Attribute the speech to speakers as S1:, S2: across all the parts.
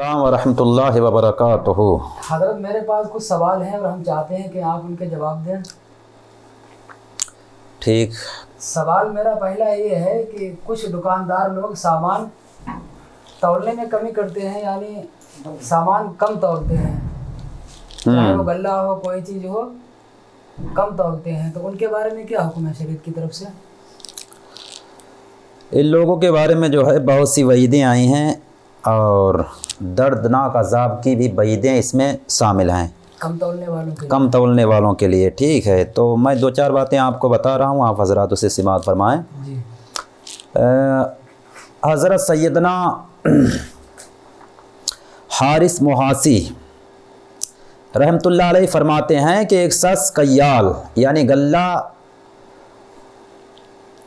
S1: السلام ورحمۃ اللہ وبرکاتہ۔
S2: حضرت میرے پاس کچھ سوال ہیں اور ہم چاہتے ہیں کہ آپ ان کے جواب دیں۔
S1: ٹھیک۔
S2: سوال میرا پہلا یہ ہے کہ کچھ دکاندار لوگ سامان تولنے میں کمی کرتے ہیں، یعنی سامان کم تولتے ہیں، چاہے وہ غلہ ہو کوئی چیز ہو کم تولتے ہیں، تو ان کے بارے میں کیا حکم ہے شریعت کی طرف سے؟
S1: ان لوگوں کے بارے میں جو ہے بہت سی وعیدیں آئی ہیں اور دردناک عذاب کی بھی وعیدیں اس میں شامل ہیں کم تولنے والوں کے لیے۔ ٹھیک ہے، تو میں دو چار باتیں آپ کو بتا رہا ہوں، آپ حضرات اسے سماعت فرمائیں۔
S2: جی۔
S1: حضرت سیدنا حارث محاسی رحمۃ اللہ علیہ فرماتے ہیں کہ ایک شخص کیال یعنی غلہ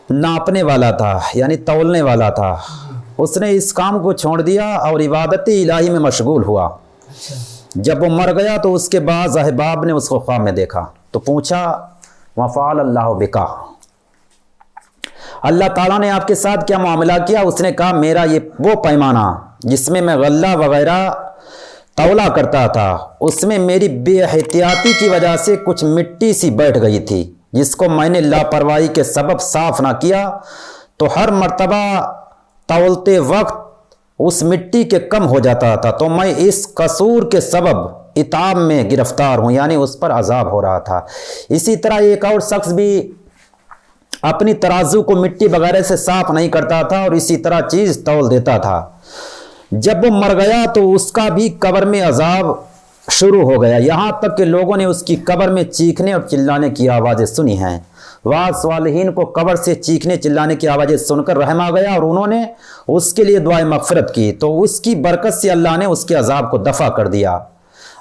S1: ناپنے والا تھا، یعنی تولنے والا تھا۔ اس نے اس کام کو چھوڑ دیا اور عبادت الہی میں مشغول ہوا۔ جب وہ مر گیا تو اس کے بعد احباب نے اس کو خواب میں دیکھا تو پوچھا وفعل اللہ بکا، اللہ تعالیٰ نے آپ کے ساتھ کیا معاملہ کیا؟ اس نے کہا میرا یہ وہ پیمانہ جس میں میں غلہ وغیرہ تولا کرتا تھا، اس میں میری بے احتیاطی کی وجہ سے کچھ مٹی سی بیٹھ گئی تھی، جس کو میں نے لاپرواہی کے سبب صاف نہ کیا، تو ہر مرتبہ تولتے وقت اس مٹی کے کم ہو جاتا تھا، تو میں اس قصور کے سبب عتاب میں گرفتار ہوں، یعنی اس پر عذاب ہو رہا تھا۔ اسی طرح ایک اور شخص بھی اپنی ترازو کو مٹی وغیرہ سے صاف نہیں کرتا تھا اور اسی طرح چیز تول دیتا تھا۔ جب وہ مر گیا تو اس کا بھی قبر میں عذاب شروع ہو گیا، یہاں تک کہ لوگوں نے اس کی قبر میں چیخنے اور چلانے کی آوازیں سنی ہیں۔ بعض صالحین کو قبر سے چیخنے چلانے کی آوازیں سن کر رحم آ گیا اور انہوں نے اس کے لیے دعائیں مغفرت کی، تو اس کی برکت سے اللہ نے اس کے عذاب کو دفع کر دیا۔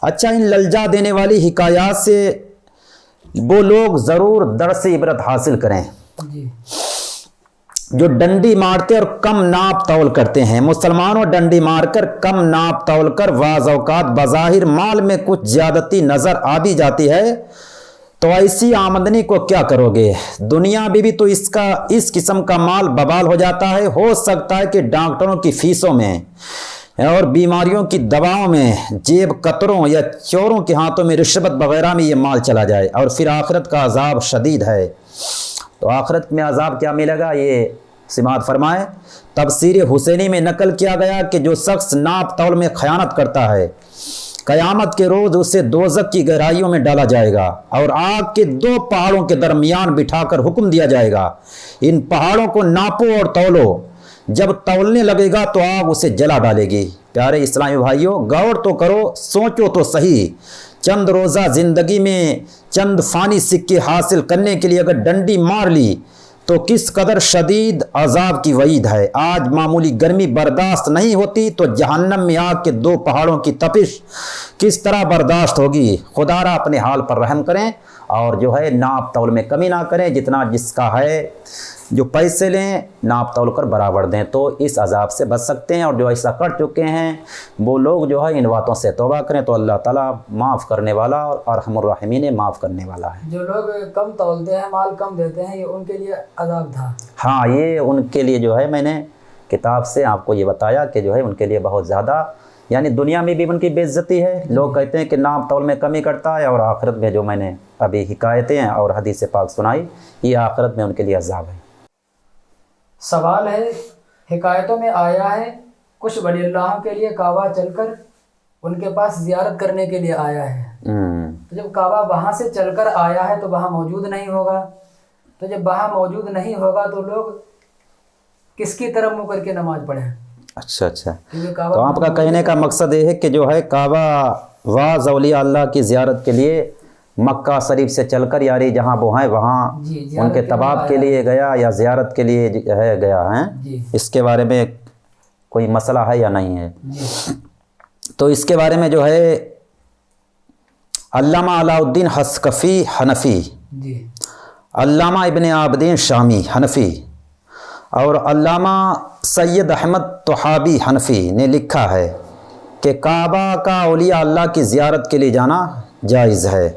S1: اچھا، ان للجا دینے والی حکایات سے وہ لوگ ضرور درس عبرت حاصل کریں جو ڈنڈی مارتے اور کم ناپ تول کرتے ہیں۔ مسلمانوں ڈنڈی مار کر کم ناپ تول کر بعض اوقات بظاہر مال میں کچھ زیادتی نظر آ بھی جاتی ہے، تو ایسی آمدنی کو کیا کرو گے؟ دنیا بھی تو اس قسم کا مال ببال ہو جاتا ہے۔ ہو سکتا ہے کہ ڈاکٹروں کی فیسوں میں اور بیماریوں کی دواؤں میں، جیب کتروں یا چوروں کے ہاتھوں میں رشوت وغیرہ میں یہ مال چلا جائے، اور پھر آخرت کا عذاب شدید ہے۔ تو آخرت میں عذاب کیا ملے گا، یہ سماعت فرمائیں۔ تفسیر حسینی میں نقل کیا گیا کہ جو شخص ناپ تول میں خیانت کرتا ہے، قیامت کے روز اسے دوزخ کی گہرائیوں میں ڈالا جائے گا اور آگ کے دو پہاڑوں کے درمیان بٹھا کر حکم دیا جائے گا ان پہاڑوں کو ناپو اور تولو۔ جب تولنے لگے گا تو آگ اسے جلا ڈالے گی۔ پیارے اسلامی بھائیوں، غور تو کرو، سوچو تو صحیح، چند روزہ زندگی میں چند فانی سکے حاصل کرنے کے لیے اگر ڈنڈی مار لی تو کس قدر شدید عذاب کی وعید ہے۔ آج معمولی گرمی برداشت نہیں ہوتی تو جہنم میں آگ کے دو پہاڑوں کی تپش کس طرح برداشت ہوگی۔ خدا را اپنے حال پر رحم کریں اور جو ہے ناپ تول میں کمی نہ کریں، جتنا جس کا ہے جو پیسے لیں ناپ تول کر برابر دیں، تو اس عذاب سے بچ سکتے ہیں۔ اور جو ایسا کر چکے ہیں وہ لوگ جو ہے ان باتوں سے توبہ کریں تو اللہ تعالیٰ معاف کرنے والا اور ارحم الراحمین معاف کرنے والا ہے۔
S2: جو لوگ کم تولتے ہیں، مال کم دیتے ہیں، یہ ان کے لیے عذاب تھا۔
S1: ہاں، یہ ان کے لیے جو ہے میں نے کتاب سے آپ کو یہ بتایا کہ جو ہے ان کے لیے بہت زیادہ، یعنی دنیا میں بھی ان کی بے عزتی ہے۔ لوگ کہتے ہیں کہ ناپ تول میں کمی کرتا ہے، اور آخرت میں جو میں نے ابھی حکایتیں اور حدیث پاک سنائی، یہ آخرت میں ان کے لیے عذاب ہے۔
S2: سوال ہے، حکایتوں میں آیا ہے کچھ ولی اللہ کے لیے کعبہ چل کر ان کے پاس زیارت کرنے کے لیے آیا ہے، تو جب کعبہ وہاں سے چل کر آیا ہے تو وہاں موجود نہیں ہوگا، تو جب وہاں موجود نہیں ہوگا تو لوگ کس کی طرف منہ کر کے نماز پڑھیں؟
S1: اچھا، تو آپ کا کہنے کا مقصد یہ ہے کہ جو ہے کعبہ بعض اولیاء اللہ کی زیارت کے لیے مکہ شریف سے چل کر، یعنی جہاں وہ ہیں وہاں ان کے طواف کے لیے گیا یا زیارت کے لیے ہے گیا ہے، اس کے بارے میں کوئی مسئلہ ہے یا نہیں ہے؟ تو اس کے بارے میں جو ہے علامہ علاء الدین حسکفی حنفی، علامہ ابن عابدین شامی حنفی اور علامہ سید احمد طحابی حنفی نے لکھا ہے کہ کعبہ کا اولیاء اللہ کی زیارت کے لیے جانا جائز ہے،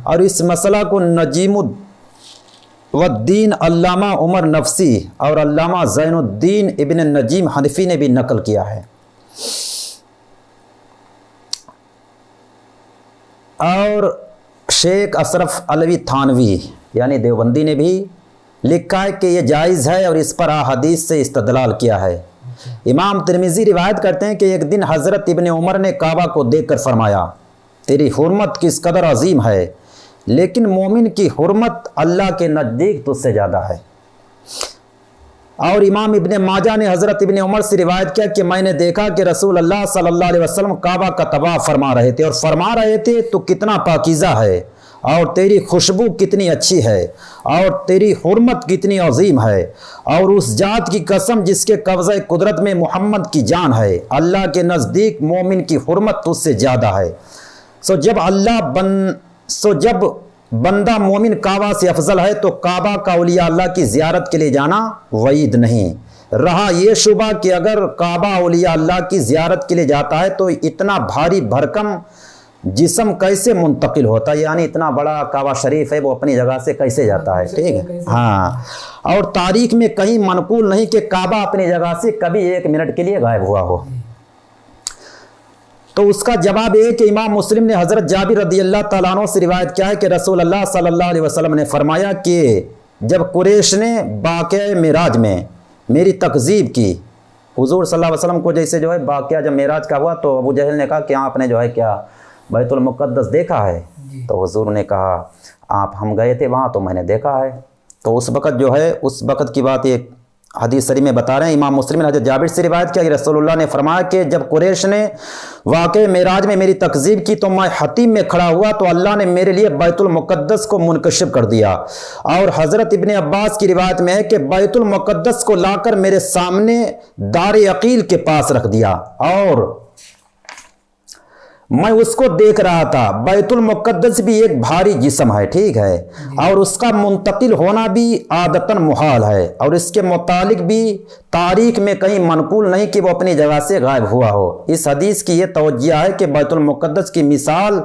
S1: اور اس مسئلہ کو نجیم الدین علامہ عمر نفسی اور علامہ زین الدین ابن نجیم حنفی نے بھی نقل کیا ہے۔ اور شیخ اشرف علوی تھانوی یعنی دیوبندی نے بھی لکھا ہے کہ یہ جائز ہے اور اس پر احادیث سے استدلال کیا ہے۔ امام ترمذی روایت کرتے ہیں کہ ایک دن حضرت ابن عمر نے کعبہ کو دیکھ کر فرمایا تیری حرمت کس قدر عظیم ہے، لیکن مومن کی حرمت اللہ کے نزدیک تجھ سے زیادہ ہے۔ اور امام ابن ماجہ نے حضرت ابن عمر سے روایت کیا کہ میں نے دیکھا کہ رسول اللہ صلی اللہ علیہ وسلم کعبہ کا طواف فرما رہے تھے اور فرما رہے تھے تو کتنا پاکیزہ ہے اور تیری خوشبو کتنی اچھی ہے اور تیری حرمت کتنی عظیم ہے، اور اس ذات کی قسم جس کے قبضہ قدرت میں محمد کی جان ہے، اللہ کے نزدیک مومن کی حرمت تجھ سے زیادہ ہے۔ جب بندہ مومن کعبہ سے افضل ہے تو کعبہ کا اولیاء اللہ کی زیارت کے لیے جانا وعید نہیں رہا۔ یہ شبہ کہ اگر کعبہ اولیاء اللہ کی زیارت کے لیے جاتا ہے تو اتنا بھاری بھرکم جسم کیسے منتقل ہوتا ہے، یعنی اتنا بڑا کعبہ شریف ہے وہ اپنی جگہ سے کیسے جاتا ہے، ٹھیک ہے ہاں۔ اور تاریخ میں کہیں منقول نہیں کہ کعبہ اپنی جگہ سے کبھی 1 منٹ کے لیے غائب ہوا ہو۔ تو اس کا جواب یہ کہ امام مسلم نے حضرت جابر رضی اللہ تعالیٰ عنہ سے روایت کیا ہے کہ رسول اللہ صلی اللہ علیہ وسلم نے فرمایا کہ جب قریش نے واقعہ معراج میں میری تکذیب کی، حضور صلی اللہ علیہ وسلم کو جیسے جو ہے واقعہ جب معراج کا ہوا تو ابو جہل نے کہا کہ آپ نے جو ہے کیا بیت المقدس دیکھا ہے؟ تو حضور نے کہا ہم گئے تھے وہاں تو میں نے دیکھا ہے۔ تو اس وقت جو ہے اس وقت کی بات یہ حدیث شریف میں بتا رہے ہیں۔ امام مسلم نے حضرت جابر سے روایت کیا کہ رسول اللہ نے فرمایا کہ جب قریش نے واقع معراج میں میری تکذیب کی تو میں حتیم میں کھڑا ہوا تو اللہ نے میرے لیے بیت المقدس کو منکشف کر دیا۔ اور حضرت ابن عباس کی روایت میں ہے کہ بیت المقدس کو لا کر میرے سامنے دار عقیل کے پاس رکھ دیا اور میں اس کو دیکھ رہا تھا۔ بیت المقدس بھی ایک بھاری جسم ہے، ٹھیک ہے، اور اس کا منتقل ہونا بھی عادتاً محال ہے، اور اس کے متعلق بھی تاریخ میں کہیں منقول نہیں کہ وہ اپنی جگہ سے غائب ہوا ہو۔ اس حدیث کی یہ توجہ ہے کہ بیت المقدس کی مثال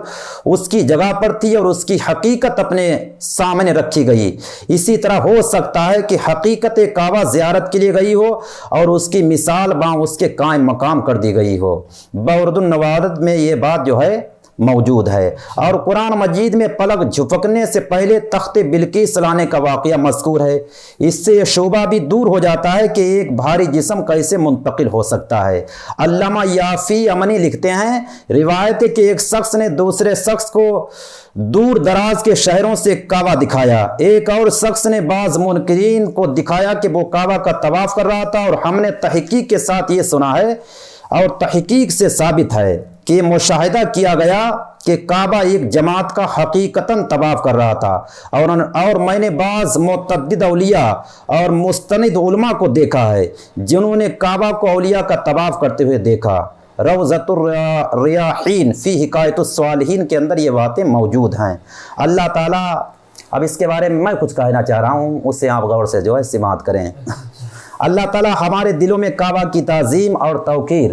S1: اس کی جگہ پر تھی اور اس کی حقیقت اپنے سامنے رکھی گئی۔ اسی طرح ہو سکتا ہے کہ حقیقت کعبہ زیارت کے لیے گئی ہو اور اس کی مثال وہاں اس کے قائم مقام کر دی گئی ہو۔ بورد النوادت میں یہ بات جو ہے موجود ہے۔ اور قرآن مجید میں پلک جھپکنے سے پہلے تخت بلقیس لانے کا واقعہ مذکور ہے۔ اس سے یہ شبہ بھی دور ہو جاتا ہے کہ ایک بھاری جسم کیسے منتقل ہو سکتا ہے۔ علامہ یافی امنی لکھتے ہیں روایت ہے کہ ایک شخص نے دوسرے شخص کو دور دراز کے شہروں سے کعبہ دکھایا۔ ایک اور شخص نے بعض منکرین کو دکھایا کہ وہ کعبہ کا طواف کر رہا تھا، اور ہم نے تحقیق کے ساتھ یہ سنا ہے اور تحقیق سے ثابت ہے کہ یہ مشاہدہ کیا گیا کہ کعبہ ایک جماعت کا حقیقتاً طواف کر رہا تھا، اور میں نے بعض متعدد اولیاء اور مستند علماء کو دیکھا ہے جنہوں نے کعبہ کو اولیاء کا طواف کرتے ہوئے دیکھا۔ روضۃ الریاحین فی حکایت الصالحین کے اندر یہ باتیں موجود ہیں۔ اللہ تعالیٰ، اب اس کے بارے میں کچھ کہنا چاہ رہا ہوں، اس سے آپ غور سے جو ہے سماعت کریں۔ اللہ تعالیٰ ہمارے دلوں میں کعبہ کی تعظیم اور توقیر،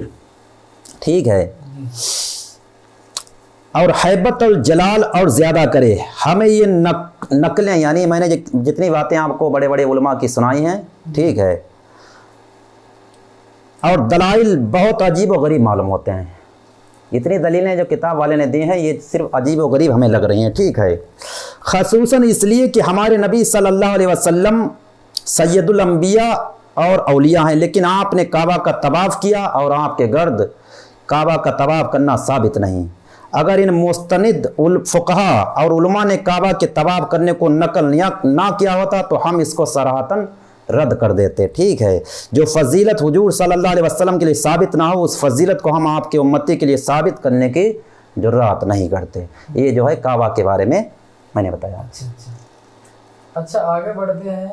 S1: ٹھیک ہے، اور حیبت الجلال اور زیادہ کرے۔ ہمیں یہ نقلیں، یعنی میں نے جتنی باتیں آپ کو بڑے بڑے علماء کی سنائی ہیں، ٹھیک ہے، اور دلائل بہت عجیب و غریب معلوم ہوتے ہیں۔ اتنی دلیلیں جو کتاب والے نے دی ہیں یہ صرف عجیب و غریب ہمیں لگ رہی ہیں، ٹھیک ہے، خصوصاً اس لیے کہ ہمارے نبی صلی اللہ علیہ وسلم سید الانبیاء اور اولیاء ہیں، لیکن آپ نے کعبہ کا طواف کیا اور آپ کے گرد کعبہ کا طواف کرنا ثابت نہیں۔ اگر ان مستند فقہا اور علماء نے کعبہ کے طواف کرنے کو نقل نہ کیا ہوتا تو ہم اس کو صراحتاً رد کر دیتے، ٹھیک ہے۔ جو فضیلت حضور صلی اللہ علیہ وسلم کے لیے ثابت نہ ہو، اس فضیلت کو ہم آپ کے امتی کے لیے ثابت کرنے کی جرات نہیں کرتے۔ یہ جو ہے کعبہ کے بارے میں نے بتایا۔
S2: اچھا آگے بڑھتے ہیں۔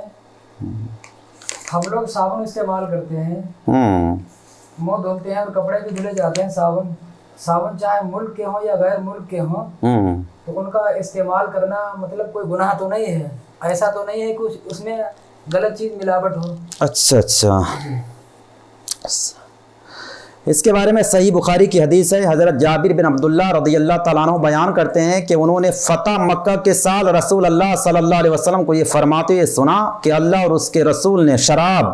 S2: ہم لوگ صابن استعمال کرتے ہیں، منہ دھوتے ہیں اور کپڑے بھی دھلے جاتے ہیں۔ صابن چاہے ملک کے ہوں یا غیر ملک کے ہوں، تو ان کا استعمال کرنا مطلب کوئی گناہ تو نہیں ہے، ایسا تو نہیں ہے کچھ اس میں غلط چیز ملاوٹ ہو۔
S1: اچھا اس کے بارے میں صحیح بخاری کی حدیث ہے۔ حضرت جابر بن عبداللہ رضی اللہ تعالیٰ عنہ بیان کرتے ہیں کہ انہوں نے فتح مکہ کے سال رسول اللہ صلی اللہ علیہ وسلم کو یہ فرماتے ہوئے سنا کہ اللہ اور اس کے رسول نے شراب،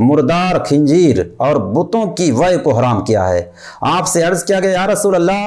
S1: مردار، خنزیر اور بتوں کی وے کو حرام کیا ہے۔ آپ سے عرض کیا کہ یا رسول اللہ،